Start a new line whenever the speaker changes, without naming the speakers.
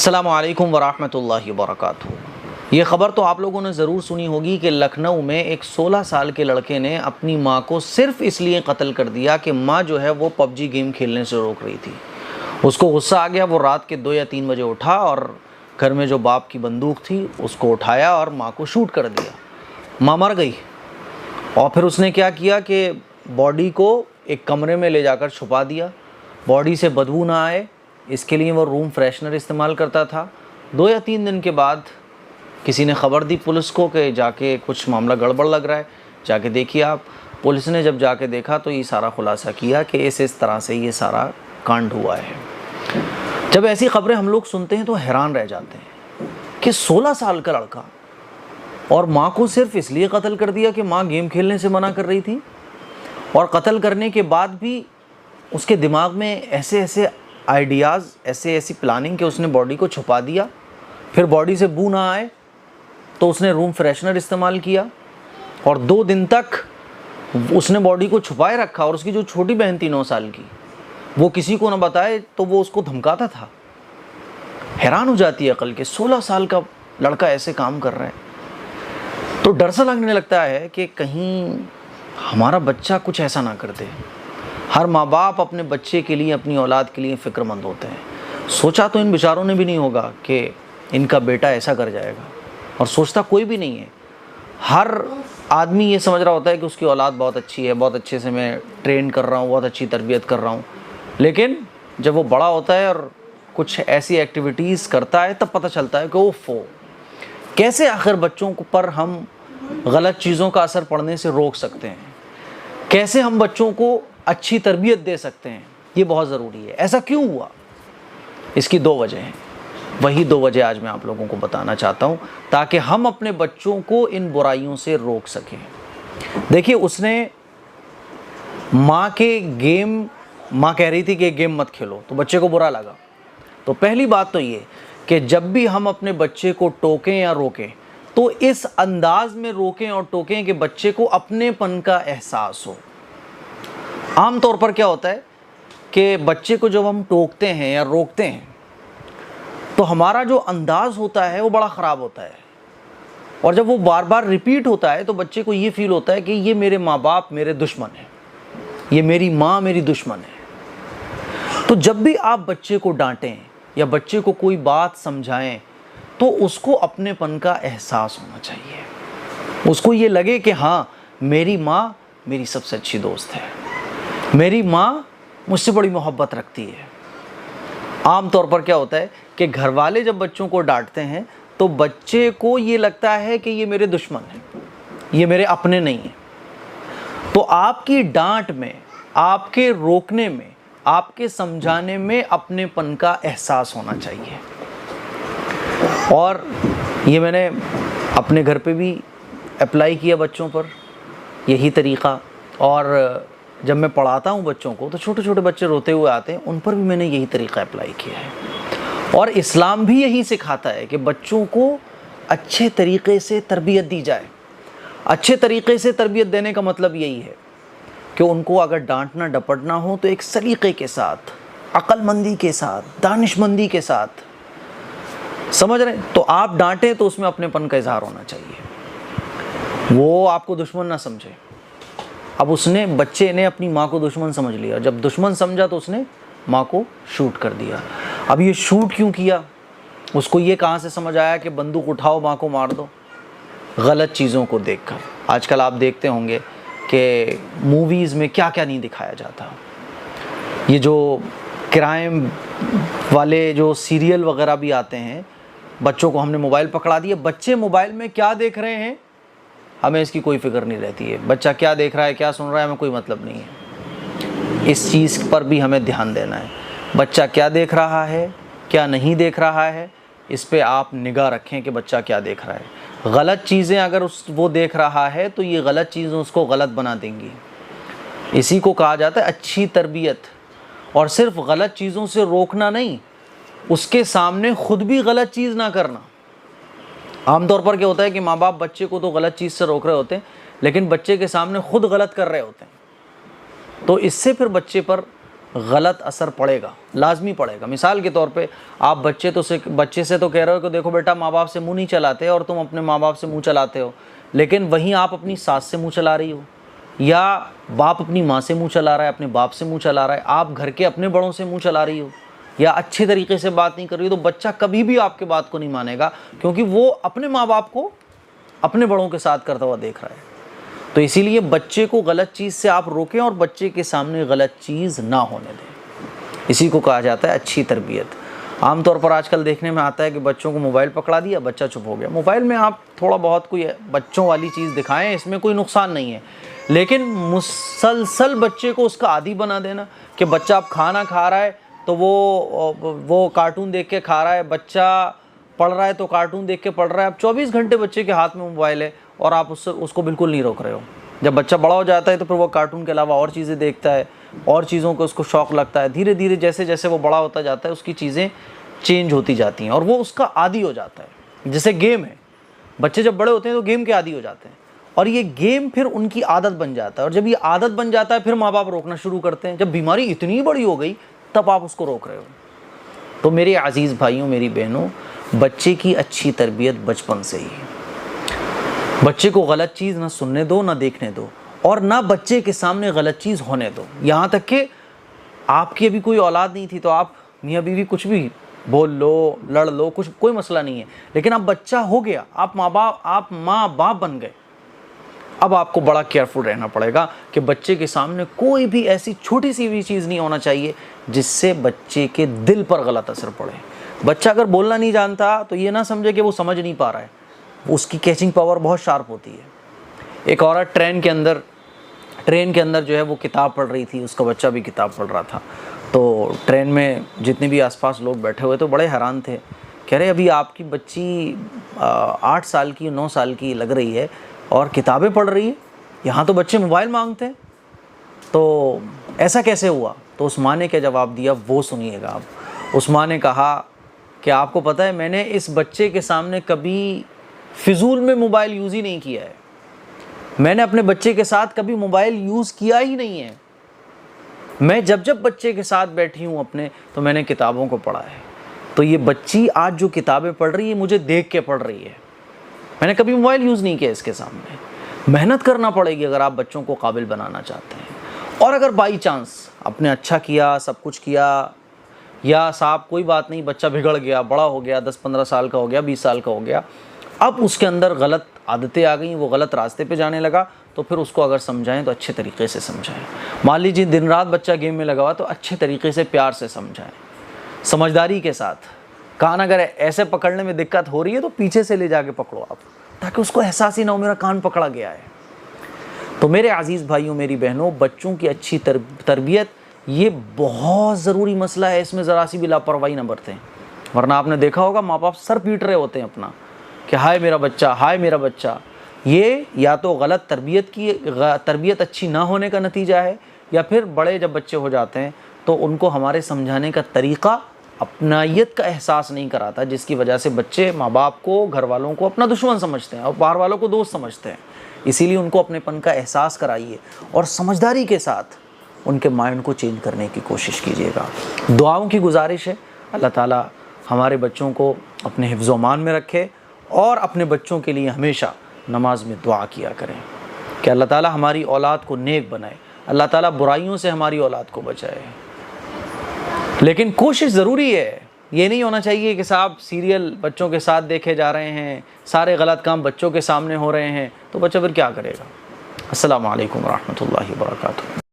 अस्सलामु अलैकुम वरहमतुल्लाहि वबरकातुहू। ये ख़बर तो आप लोगों ने ज़रूर सुनी होगी कि लखनऊ में एक 16 साल के लड़के ने अपनी माँ को सिर्फ़ इसलिए कत्ल कर दिया कि माँ जो है वो पबजी गेम खेलने से रोक रही थी। उसको गुस्सा आ गया, वो रात के 2 या 3 बजे उठा और घर में जो बाप की बंदूक थी उसको उठाया और माँ को शूट कर दिया। माँ मर गई। और फिर उसने क्या किया कि बॉडी को एक कमरे में ले जाकर छुपा दिया, बॉडी से बदबू ना आए इसके लिए वो रूम फ्रेशनर इस्तेमाल करता था। 2 या 3 दिन के बाद किसी ने ख़बर दी पुलिस को कि जाके कुछ मामला गड़बड़ लग रहा है, जाके देखिए आप। पुलिस ने जब जाके देखा तो ये सारा खुलासा किया कि इस तरह से ये सारा कांड हुआ है। जब ऐसी ख़बरें हम लोग सुनते हैं तो हैरान रह जाते हैं कि 16 साल का लड़का और माँ को सिर्फ इसलिए कत्ल कर दिया कि माँ गेम खेलने से मना कर रही थी, और कत्ल करने के बाद भी उसके दिमाग में ऐसे आइडियाज़, ऐसी प्लानिंग कि उसने बॉडी को छुपा दिया, फिर बॉडी से बू ना आए तो उसने रूम फ्रेशनर इस्तेमाल किया और 2 दिन तक उसने बॉडी को छुपाए रखा। और उसकी जो छोटी बहन थी 9 साल की, वो किसी को ना बताए तो वो उसको धमकाता था। हैरान हो जाती है अकल के 16 साल का लड़का ऐसे काम कर रहा है। तो डर सा लगने लगता है कि कहीं हमारा बच्चा कुछ ऐसा ना कर दे। हर माँ बाप अपने बच्चे के लिए, अपनी औलाद के लिए फ़िक्रमंद होते हैं। सोचा तो इन बेचारों ने भी नहीं होगा कि इनका बेटा ऐसा कर जाएगा, और सोचता कोई भी नहीं है। हर आदमी ये समझ रहा होता है कि उसकी औलाद बहुत अच्छी है, बहुत अच्छे से मैं ट्रेन कर रहा हूँ, बहुत अच्छी तरबियत कर रहा हूँ। लेकिन जब वो बड़ा होता है और कुछ ऐसी एक्टिविटीज़ करता है तब पता चलता है कि ओफो, कैसे आखिर बच्चों पर हम गलत चीज़ों का असर पड़ने से रोक सकते हैं, कैसे हम बच्चों को अच्छी तरबियत दे सकते हैं। ये बहुत ज़रूरी है। ऐसा क्यों हुआ? इसकी 2 वजह हैं। वही 2 वजह आज मैं आप लोगों को बताना चाहता हूँ ताकि हम अपने बच्चों को इन बुराइयों से रोक सकें। देखिए, उसने माँ कह रही थी कि गेम मत खेलो, तो बच्चे को बुरा लगा। तो पहली बात तो ये कि जब भी हम अपने बच्चे को टोकें या रोकें तो इस अंदाज में रोकें और टोकें कि बच्चे को अपनेपन का एहसास हो। आम तौर पर क्या होता है कि बच्चे को जब हम टोकते हैं या रोकते हैं तो हमारा जो अंदाज़ होता है वो बड़ा ख़राब होता है, और जब वो बार बार रिपीट होता है तो बच्चे को ये फील होता है कि ये मेरे माँ बाप मेरे दुश्मन हैं, ये मेरी माँ मेरी दुश्मन है। तो जब भी आप बच्चे को डांटें या बच्चे को कोई बात समझाएं तो उसको अपनेपन का एहसास होना चाहिए। उसको ये लगे कि हाँ, मेरी माँ मेरी सबसे अच्छी दोस्त है, मेरी माँ मुझसे बड़ी मोहब्बत रखती है। आम तौर पर क्या होता है कि घर वाले जब बच्चों को डांटते हैं तो बच्चे को ये लगता है कि ये मेरे दुश्मन हैं, ये मेरे अपने नहीं हैं। तो आपकी डांट में, आपके रोकने में, आपके समझाने में अपनेपन का एहसास होना चाहिए। और ये मैंने अपने घर पे भी अप्लाई किया बच्चों पर, यही तरीक़ा। और जब मैं पढ़ाता हूँ बच्चों को तो छोटे छोटे बच्चे रोते हुए आते हैं, उन पर भी मैंने यही तरीक़ा अप्लाई किया है। और इस्लाम भी यही सिखाता है कि बच्चों को अच्छे तरीक़े से तरबियत दी जाए। अच्छे तरीक़े से तरबियत देने का मतलब यही है कि उनको अगर डांटना डपटना हो तो एक सलीक़े के साथ, अक्लमंदी के साथ, दानिशमंदी के साथ, समझ रहे हैं। तो आप डांटें तो उसमें अपनेपन का इजहार होना चाहिए, वो आपको दुश्मन ना समझे। अब बच्चे ने अपनी माँ को दुश्मन समझ लिया, जब दुश्मन समझा तो उसने माँ को शूट कर दिया। अब ये शूट क्यों किया? उसको ये कहाँ से समझ आया कि बंदूक उठाओ माँ को मार दो? गलत चीज़ों को देखकर। आजकल आप देखते होंगे कि मूवीज़ में क्या क्या नहीं दिखाया जाता। ये जो क्राइम वाले जो सीरियल वगैरह भी आते हैं, बच्चों को हमने मोबाइल पकड़ा दिया, बच्चे मोबाइल में क्या देख रहे हैं हमें इसकी कोई फिक्र नहीं रहती है। बच्चा क्या देख रहा है, क्या सुन रहा है, हमें कोई मतलब नहीं है। इस चीज़ पर भी हमें ध्यान देना है। बच्चा क्या देख रहा है, क्या नहीं देख रहा है, इस पे आप निगाह रखें कि बच्चा क्या देख रहा है। गलत चीज़ें अगर वो देख रहा है तो ये गलत चीज़ें उसको गलत बना देंगी। इसी को कहा जाता है अच्छी तरबियत। और सिर्फ गलत चीज़ों से रोकना नहीं, उसके सामने ख़ुद भी गलत चीज़ ना करना। आमतौर पर क्या होता है कि माँ बाप बच्चे को तो गलत चीज़ से रोक रहे होते हैं, लेकिन बच्चे के सामने खुद गलत कर रहे होते हैं। तो इससे फिर बच्चे पर गलत असर पड़ेगा, लाजमी पड़ेगा। मिसाल के तौर पे आप बच्चे से तो कह रहे हो कि देखो बेटा माँ बाप से मुंह नहीं चलाते और तुम अपने माँ बाप से मुंह चलाते हो, लेकिन वहीं आप अपनी सास से मुंह चला रही हो, या बाप अपनी माँ से मुंह चला रहा है, अपने बाप से मुंह चला रहा है, आप घर के अपने बड़ों से मुंह चला रही हो, या अच्छे तरीके से बात नहीं कर रही हो, तो बच्चा कभी भी आपके बात को नहीं मानेगा, क्योंकि वो अपने माँ बाप को अपने बड़ों के साथ करता हुआ देख रहा है। तो इसीलिए बच्चे को गलत चीज़ से आप रोकें और बच्चे के सामने गलत चीज़ ना होने दें। इसी को कहा जाता है अच्छी तरबियत। आमतौर पर आजकल देखने में आता है कि बच्चों को मोबाइल पकड़ा दिया, बच्चा चुप हो गया। मोबाइल में आप थोड़ा बहुत कोई बच्चों वाली चीज़ दिखाएं, इसमें कोई नुकसान नहीं है, लेकिन मुसलसल बच्चे को उसका आदी बना देना कि बच्चा अब खाना खा रहा है तो वो कार्टून देख के खा रहा है, बच्चा पढ़ रहा है तो कार्टून देख के पढ़ रहा है। अब 24 घंटे बच्चे के हाथ में मोबाइल है और आप उसको बिल्कुल नहीं रोक रहे हो। जब बच्चा बड़ा हो जाता है तो फिर वो कार्टून के अलावा और चीज़ें देखता है, और चीज़ों को उसको शौक़ लगता है। धीरे धीरे जैसे जैसे वो बड़ा होता जाता है उसकी चीज़ें चेंज होती जाती हैं और वो उसका आदी हो जाता है। जैसे गेम है, बच्चे जब बड़े होते हैं तो गेम के आदी हो जाते हैं और ये गेम फिर उनकी आदत बन जाता है, और जब ये आदत बन जाता है फिर माँ बाप रोकना शुरू करते हैं। जब बीमारी इतनी बड़ी हो गई तब आप उसको रोक रहे हो। तो मेरे अजीज़ भाइयों, मेरी बहनों, बच्चे की अच्छी तरबियत बचपन से ही। बच्चे को गलत चीज़ ना सुनने दो, ना देखने दो, और ना बच्चे के सामने गलत चीज़ होने दो। यहाँ तक कि आपकी अभी कोई औलाद नहीं थी तो आप मियाँ बीवी कुछ भी बोल लो, लड़ लो, कुछ कोई मसला नहीं है, लेकिन अब बच्चा हो गया, आप माँ बाप बन गए। अब आपको बड़ा केयरफुल रहना पड़ेगा कि बच्चे के सामने कोई भी ऐसी छोटी सी भी चीज़ नहीं होना चाहिए जिससे बच्चे के दिल पर गलत असर पड़े। बच्चा अगर बोलना नहीं जानता तो ये ना समझे कि वो समझ नहीं पा रहा है, उसकी कैचिंग पावर बहुत शार्प होती है। एक औरत ट्रेन के अंदर जो है वो किताब पढ़ रही थी, उसका बच्चा भी किताब पढ़ रहा था। तो ट्रेन में जितने भी आसपास लोग बैठे हुए तो बड़े हैरान थे, कह रहे अभी आपकी बच्ची 8 साल की 9 साल की लग रही है और किताबें पढ़ रही है, यहाँ तो बच्चे मोबाइल मांगते हैं, तो ऐसा कैसे हुआ? तो उस माँ ने क्या जवाब दिया वो सुनिएगा आप। उस माँ ने कहा कि आपको पता है मैंने इस बच्चे के सामने कभी फिजूल में मोबाइल यूज़ ही नहीं किया है, मैंने अपने बच्चे के साथ कभी मोबाइल यूज़ किया ही नहीं है। मैं जब बच्चे के साथ बैठी हूँ अपने, तो मैंने किताबों को पढ़ा है। तो ये बच्ची आज जो किताबें पढ़ रही है मुझे देख के पढ़ रही है, मैंने कभी मोबाइल यूज़ नहीं किया इसके सामने। मेहनत करना पड़ेगी अगर आप बच्चों को काबिल बनाना चाहते हैं। और अगर बाई चांस आपने अच्छा किया, सब कुछ किया, या साहब कोई बात नहीं बच्चा बिगड़ गया, बड़ा हो गया, 10-15 साल का हो गया, 20 साल का हो गया, अब उसके अंदर गलत आदतें आ गई, वो गलत रास्ते पे जाने लगा, तो फिर उसको अगर समझाएं तो अच्छे तरीके से समझाएं। मान लीजिए दिन रात बच्चा गेम में लगा हुआ तो अच्छे तरीके से प्यार से समझाएं, समझदारी के साथ। कान अगर ऐसे पकड़ने में दिक्कत हो रही है तो पीछे से ले जाके पकड़ो आप, ताकि उसको एहसास ही ना हो मेरा कान पकड़ा गया है। तो मेरे अजीज़ भाइयों, मेरी बहनों, बच्चों की अच्छी तरबियत ये बहुत ज़रूरी मसला है, इसमें ज़रा सी भी लापरवाही न बरतें, वरना आपने देखा होगा माँ बाप सर पीट रहे होते हैं अपना कि हाय मेरा बच्चा, हाय मेरा बच्चा। ये या तो गलत तरबियत अच्छी ना होने का नतीजा है, या फिर बड़े जब बच्चे हो जाते हैं तो उनको हमारे समझाने का तरीक़ा अपनायत का एहसास नहीं कराता, जिसकी वजह से बच्चे माँ बाप को, घर वालों को अपना दुश्मन समझते हैं और बाहर वालों को दोस्त समझते हैं। इसीलिए उनको अपनेपन का एहसास कराइए और समझदारी के साथ उनके माइंड को चेंज करने की कोशिश कीजिएगा। दुआओं की गुजारिश है, अल्लाह ताला हमारे बच्चों को अपने हिफ्ज़ व अमान में रखे और अपने बच्चों के लिए हमेशा नमाज में दुआ किया करें कि अल्लाह ताला हमारी औलाद को नेक बनाए, अल्लाह ताला बुराइयों से हमारी औलाद को बचाए। लेकिन कोशिश ज़रूरी है, ये नहीं होना चाहिए कि साहब सीरियल बच्चों के साथ देखे जा रहे हैं, सारे गलत काम बच्चों के सामने हो रहे हैं, तो बच्चा फिर क्या करेगा। अस्सलामु अलैकुम व रहमतुल्लाहि व बरकातुहू।